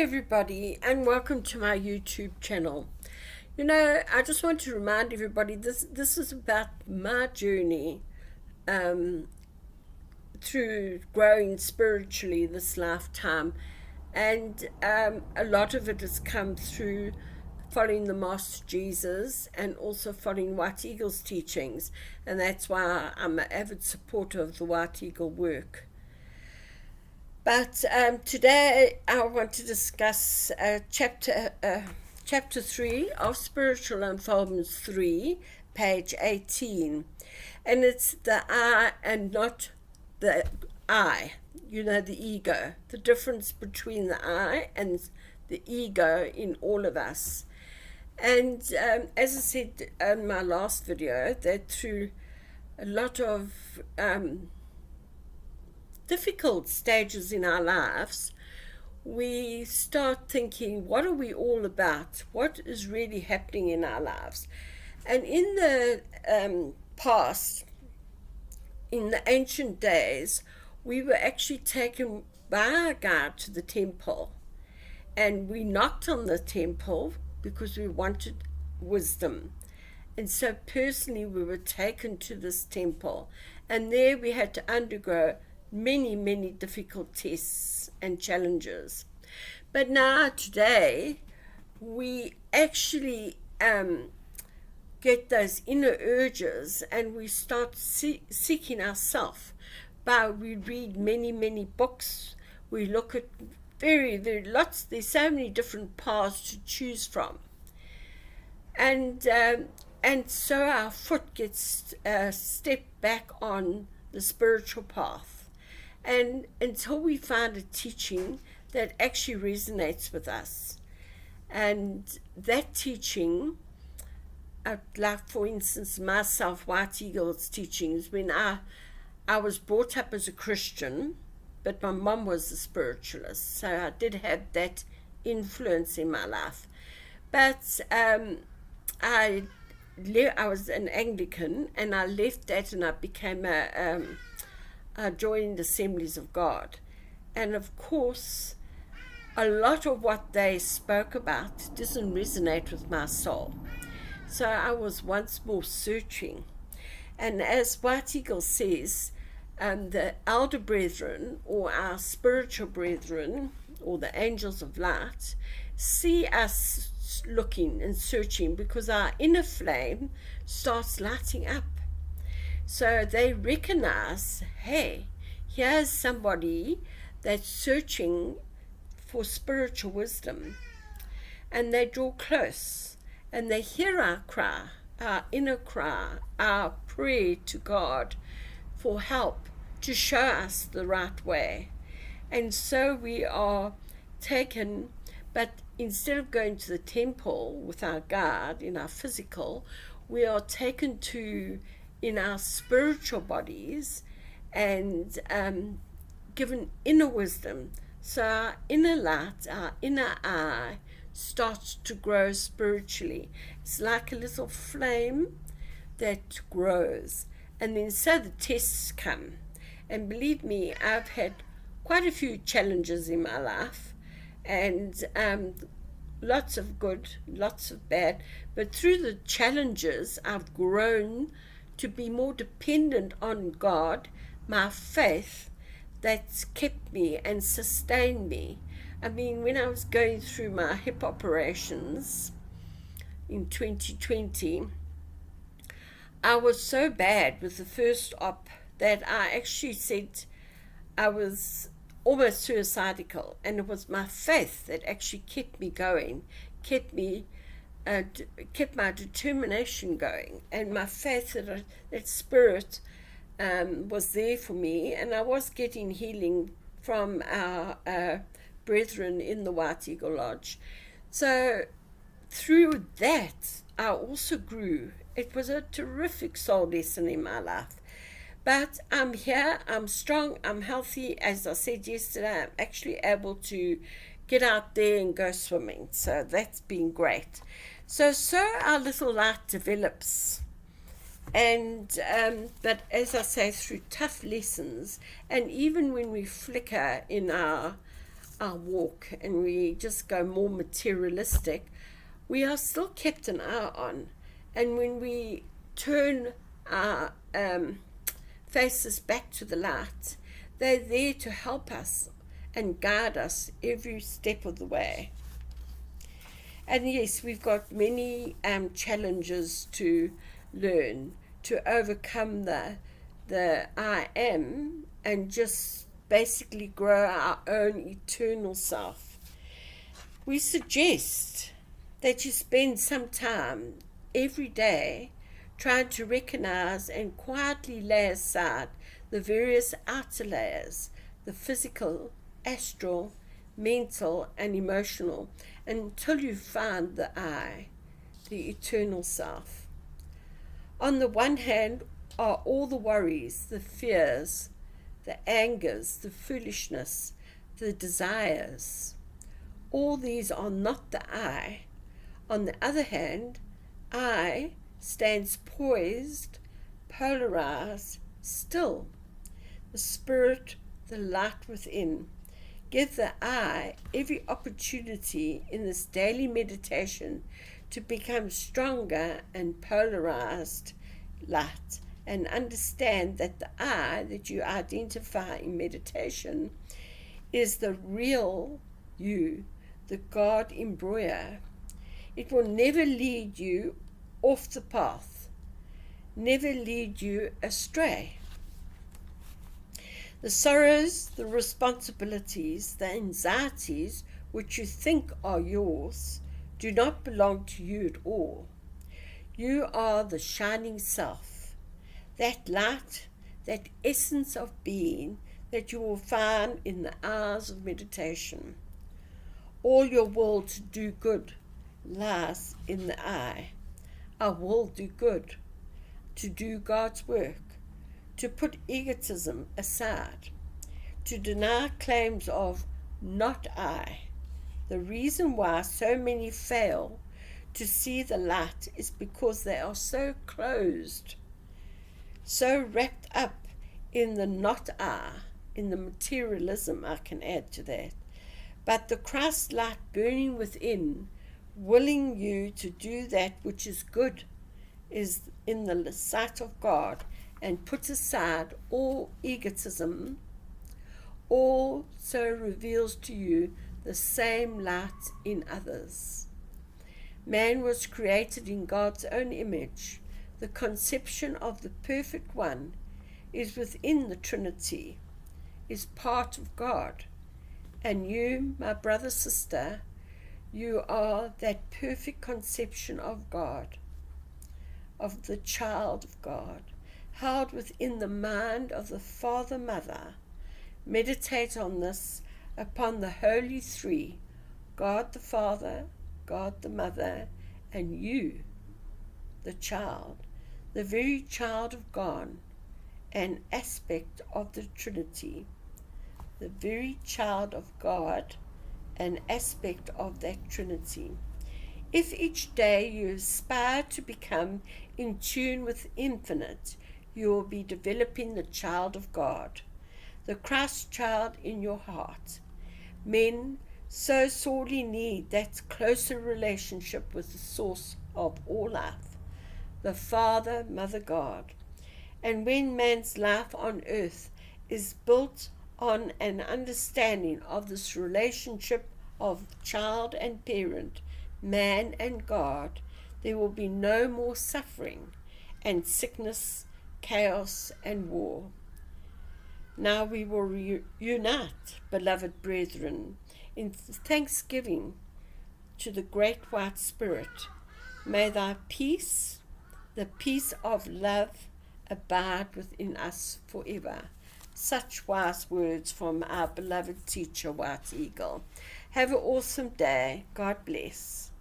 everybody, and welcome to my YouTube channel. I just want to remind everybody this is about my journey through growing spiritually this lifetime, and a lot of it has come through following the Master Jesus and also following White Eagle's teachings, and that's why I'm an avid supporter of the White Eagle work. But today I want to discuss chapter 3 of Spiritual Unfoldments 3, page 18. And it's the I and not the I, the ego, the difference between the I and the ego in all of us. And as I said in my last video, that through a lot of difficult stages in our lives, we start thinking, what are we all about? What is really happening in our lives? And in the past, in the ancient days, we were actually taken by our guide to the temple, and we knocked on the temple because we wanted wisdom. And so personally, we were taken to this temple, and there we had to undergo many difficult tests and challenges. But now today we actually get those inner urges, and we start seeking ourselves. We read many books, we look at very lots, there's so many different paths to choose from, and so our foot gets stepped back on the spiritual path, and until we find a teaching that actually resonates with us. And that teaching, like for instance myself, White Eagle's teachings, when I was brought up as a Christian, but my mom was a spiritualist, so I did have that influence in my life. But I was an Anglican, and I left that and I became I joined Assemblies of God. And of course, a lot of what they spoke about doesn't resonate with my soul. So I was once more searching. And as White Eagle says, the elder brethren, or our spiritual brethren, or the angels of light, see us looking and searching because our inner flame starts lighting up. So they recognize, hey, here's somebody that's searching for spiritual wisdom. And they draw close, and they hear our cry, our inner cry, our prayer to God for help, to show us the right way. And so we are taken, but instead of going to the temple with our guide in our physical, we are taken to in our spiritual bodies and given inner wisdom. So our inner light, our inner eye, starts to grow spiritually. It's like a little flame that grows. And then so the tests come. And believe me, I've had quite a few challenges in my life, and lots of good, lots of bad. But through the challenges, I've grown to be more dependent on God, my faith, that's kept me and sustained me. I mean, when I was going through my hip operations in 2020, I was so bad with the first op that I actually said I was almost suicidal, and it was my faith that actually kept me going, kept my determination going, and my faith that spirit was there for me, and I was getting healing from our brethren in the White Eagle Lodge. So through that, I also grew. It was a terrific soul lesson in my life. But I'm here, I'm strong, I'm healthy. As I said yesterday, I'm actually able to get out there and go swimming. So that's been great. So our little light develops. And but as I say, through tough lessons, and even when we flicker in our our walk and we just go more materialistic, we are still kept an eye on. And when we turn our faces back to the light, they're there to help us and guide us every step of the way. And yes, we've got many challenges to learn to overcome the I am and just basically grow our own eternal self. We suggest that you spend some time every day trying to recognize and quietly lay aside the various outer layers, the physical, astral, mental, and emotional, until you find the I, the eternal self. On the one hand are all the worries, the fears, the angers, the foolishness, the desires. All these are not the I. On the other hand, I stands poised, polarized, still. The spirit, the light within. Give the I every opportunity in this daily meditation to become stronger and polarized light, and understand that the I that you identify in meditation is the real you, the God embroider. It will never lead you off the path, never lead you astray. The sorrows, the responsibilities, the anxieties which you think are yours do not belong to you at all. You are the shining self, that light, that essence of being that you will find in the hours of meditation. All your will to do good lies in the I. I will do good, to do God's work, to put egotism aside, to deny claims of not I. The reason why so many fail to see the light is because they are so closed, so wrapped up in the not I, in the materialism, I can add to that. But the Christ light burning within, willing you to do that which is good, is in the sight of God, and puts aside all egotism, also reveals to you the same light in others. Man was created in God's own image. The conception of the perfect one is within the Trinity, is part of God. And you, my brother, sister, you are that perfect conception of God, of the child of God, held within the mind of the Father, Mother. Meditate on this upon the Holy Three, God the Father, God the Mother, and you, the child, the very child of God, an aspect of the Trinity, the very child of God, an aspect of that Trinity. If each day you aspire to become in tune with infinite, you will be developing the child of God, the Christ child in your heart. Men so sorely need that closer relationship with the source of all life, the Father, Mother God. And when man's life on earth is built on an understanding of this relationship of child and parent, man and God, there will be no more suffering and sickness, chaos and war. Now we will reunite, beloved brethren, in thanksgiving to the great white Spirit. May thy peace, the peace of love, abide within us forever. Such wise words from our beloved teacher, White Eagle. Have an awesome day. God bless.